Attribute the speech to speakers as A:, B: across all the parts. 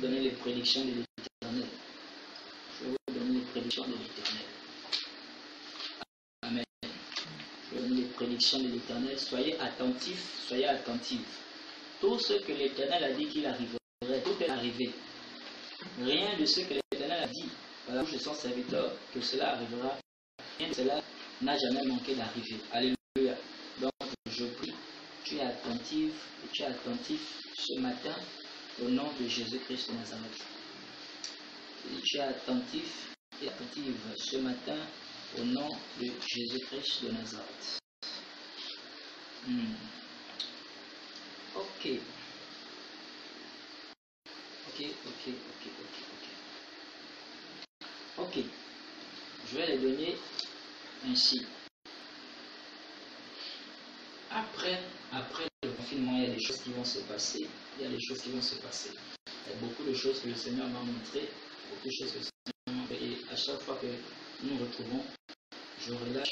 A: vous donner les prédictions de l'Éternel. Je vais vous donner les prédictions de l'Éternel. Amen. Je vais vous donner les prédictions de l'Éternel. Soyez attentifs, soyez attentifs. Tout ce que l'Éternel a dit qu'il arriverait, tout est arrivé. Rien de ce que l'Éternel a dit par la bouche de son serviteur que cela arrivera. Rien de cela n'a jamais manqué d'arriver. Alléluia. Donc, je prie, tu es attentif et tu es attentif ce matin au nom de Jésus-Christ de Nazareth. Et tu es attentif et attentive ce matin au nom de Jésus-Christ de Nazareth. Ok. Ok. Je vais les donner ainsi. Après le confinement, il y a des choses qui vont se passer. Il y a des choses qui vont se passer. Il y a beaucoup de choses que le Seigneur m'a montré. Beaucoup de choses que le Seigneur m'a montré. Et à chaque fois que nous nous retrouvons, je relâche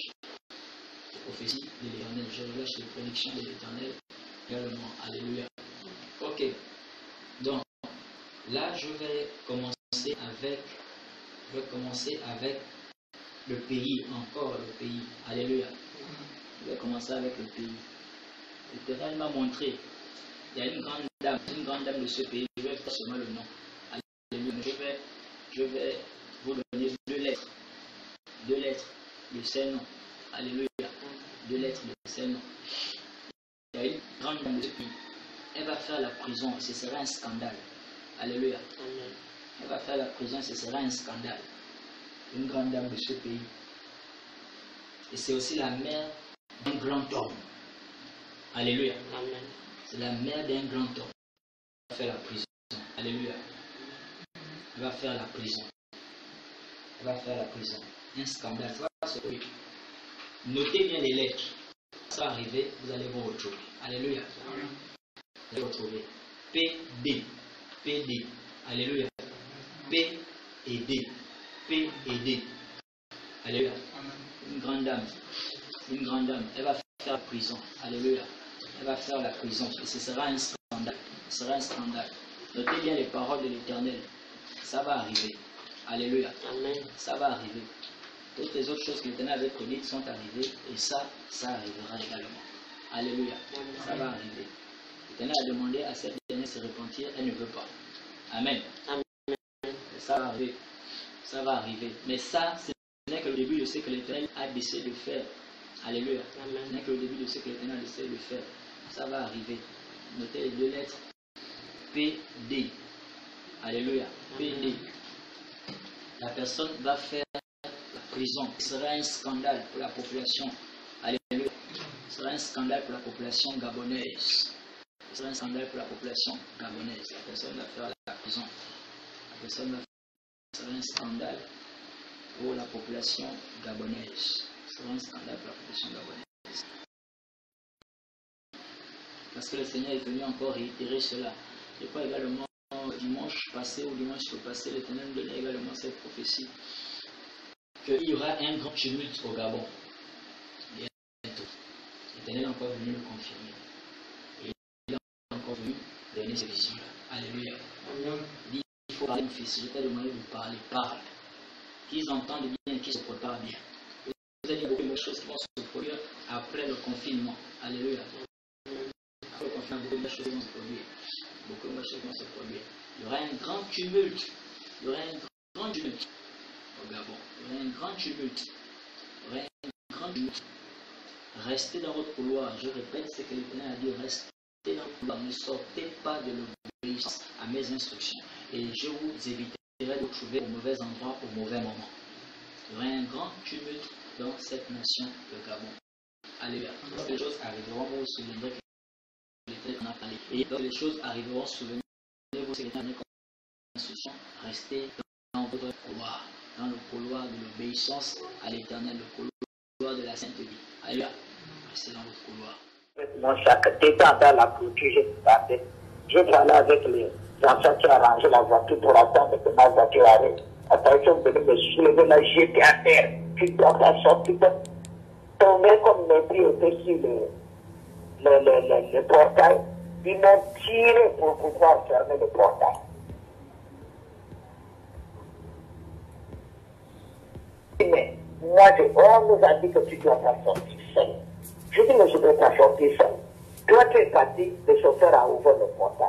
A: les prophéties de l'Éternel. Je relâche les prédictions de l'Éternel également. Alléluia. Ok. Donc, là, je vais commencer avec le pays, encore le pays. Alléluia. Je vais commencer avec le pays. L'Éternel m'a montré. Il y a une grande dame de ce pays. Je vais faire seulement le nom. Alléluia. Je vais vous donner deux lettres. Deux lettres de ses noms. Alléluia. Deux lettres de ses noms. Il y a une grande dame de ce pays. Elle va faire la prison. Ce sera un scandale. Alléluia. Amen. Elle va faire la prison. Ce sera un scandale. Une grande dame de ce pays. Et c'est aussi la mère d'un grand homme. Alléluia. Amen. C'est la mère d'un grand homme. Elle va faire la prison. Alléluia. Elle va faire la prison. Elle va faire la prison. Un scandale. Ça va se produire. Notez bien les lettres. Ça va arriver, vous allez vous retrouver. Alléluia. Amen. Vous allez vous retrouver. PD. PD. Alléluia. P et D. P et D. Alléluia. Amen. Une grande dame. Une grande dame. Elle va faire la prison. Alléluia. Elle va faire la prison. Et ce sera un scandale. Ce sera un scandale. Notez bien les paroles de l'Éternel. Ça va arriver. Alléluia. Amen. Ça va arriver. Toutes les autres choses que l'Éternel avait prédites sont arrivées. Et ça arrivera également. Alléluia. Amen. Ça va arriver. L'Éternel a demandé à cette dernière de se repentir. Elle ne veut pas. Amen. Amen. Et ça va arriver. Ça va arriver. Mais ça, ce n'est que le début de ce que l'Éternel a décidé de faire. Alléluia. Amen. Ce n'est que le début de ce que l'Éternel a décidé de faire. Ça va arriver. Notez les deux lettres. PD. Alléluia. PD. La personne va faire la prison. Ce sera un scandale pour la population. Alléluia. Ce sera un scandale pour la population gabonaise. Ce sera un scandale pour la population gabonaise. La personne va faire la prison. La personne va faire. Ce sera un scandale pour la population gabonaise. Ce sera un scandale pour la population gabonaise. Parce que le Seigneur est venu encore réitérer cela. Je crois également dimanche passé ou dimanche passé, l'Éternel nous donnait également cette prophétie qu'il y aura un grand tumulte au Gabon. Bientôt. L'Éternel est encore venu le confirmer. Et il est encore venu donner ces visions-là. Alléluia. Il faut parler, mon fils. Je t'ai demandé de parler. Parle. Qu'ils entendent bien et qu'ils se préparent bien. Vous avez beaucoup de choses qui vont se produire après le confinement. Alléluia. Après le confinement, beaucoup de choses vont se produire. Beaucoup de choses vont se produire. Il y aura un grand tumulte. Il y aura un grand tumulte au Gabon. Il y aura un grand tumulte. Il y aura un grand tumulte. Restez dans votre couloir. Je répète ce que l'Éternel a dit. Restez dans votre couloir. Ne sortez pas de l'obéissance à mes instructions. Et je vous éviterai de vous trouver au mauvais endroit au mauvais moment. Il y aura un grand tumulte dans cette nation, le Gabon. Alléluia. Lorsque les choses arriveront, vous vous souviendrez que l'Éternel en a parlé. Et lorsque les choses arriveront, souvenez-vous que l'Éternel a donné instruction. Restez dans votre couloir, dans le couloir de l'obéissance à l'Éternel, le couloir de la sainte vie. Alléluia. Restez dans votre couloir.
B: Mon sac étant dans la clôture, je parlais avec les enfants qui arrangeaient la voiture pour attendre que ma voiture arrive. Après, ils sont venus me soulever, la jeter à terre. Puis, dans la sortie, tomber comme mes pieds au-dessus le portail. Ils m'ont tiré pour pouvoir fermer le portail. on nous a dit que tu dois pas sortir seul. Je dis, mais je ne peux pas sortir seul. Toi, tu es parti, le chauffeur a ouvert le portail.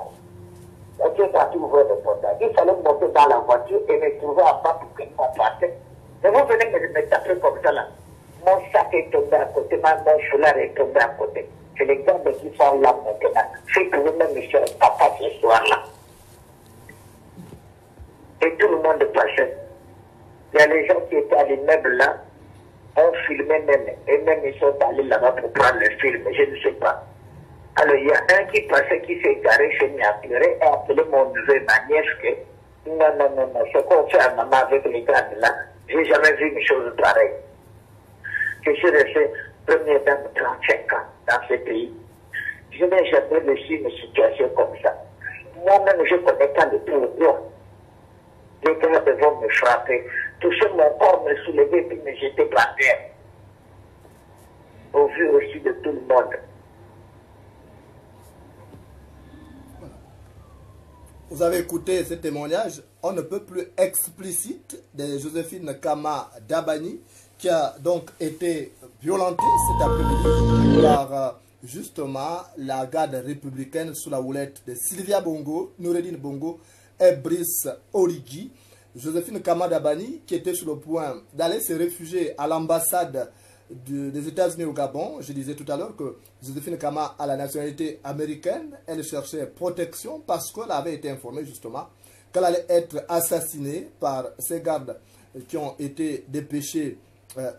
B: Tu es parti ouvrir le portail. Il fallait monter dans la voiture et me trouver à bas pour que nous passions. Mais vous venez me taper comme ça là. Mon sac est tombé à côté, mon foulard est tombé à côté. C'est les gars qui sont là maintenant. C'est que vous-même, monsieur, papa, ce soir-là. Et tout le monde passait. Il y a les gens qui étaient à l'immeuble là, ont filmé même, et même ils sont allés là-bas pour prendre le film, je ne sais pas. Alors il y a un qui passait, qui s'est garé chez moi à pleurer, et a appelé mon neveu, ma nièce, que non, ce qu'on fait à maman avec les gars là, j'ai jamais vu une chose pareille. Je suis resté première dame de 35 ans dans ce pays. Je n'ai jamais vécu une situation comme ça. Moi-même, je connais pas le pouvoir. Les gars devaient me frapper, toucher mon corps, me soulever, puis me jeter par terre. Au vu aussi de tout le monde.
C: Vous avez écouté ce témoignage, on ne peut plus explicite de Joséphine Kama Dabani, qui a donc été violentée cet après-midi par justement la garde républicaine sous la houlette de Sylvia Bongo, Noureddine Bongo et Brice Origi. Joséphine Kama Dabani, qui était sur le point d'aller se réfugier à l'ambassade des États-Unis au Gabon. Je disais tout à l'heure que Joséphine Kama a la nationalité américaine. Elle cherchait protection parce qu'elle avait été informée justement qu'elle allait être assassinée par ces gardes qui ont été dépêchés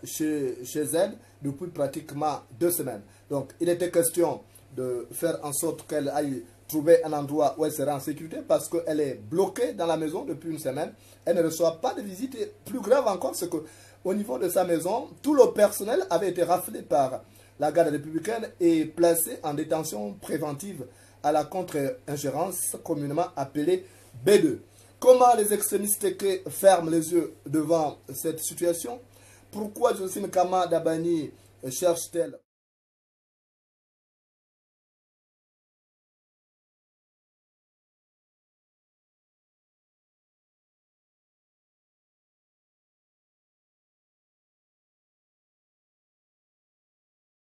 C: chez elle depuis pratiquement 2 semaines. Donc il était question de faire en sorte qu'elle aille trouver un endroit où elle sera en sécurité parce qu'elle est bloquée dans la maison depuis 1 semaine. Elle ne reçoit pas de visite et plus grave encore, c'est qu'au niveau de sa maison, tout le personnel avait été raflé par la garde républicaine et placé en détention préventive à la contre-ingérence communément appelée B2. Comment les extrémistes ferment les yeux devant cette situation? Pourquoi Joséphine Kama Dabani cherche-t-elle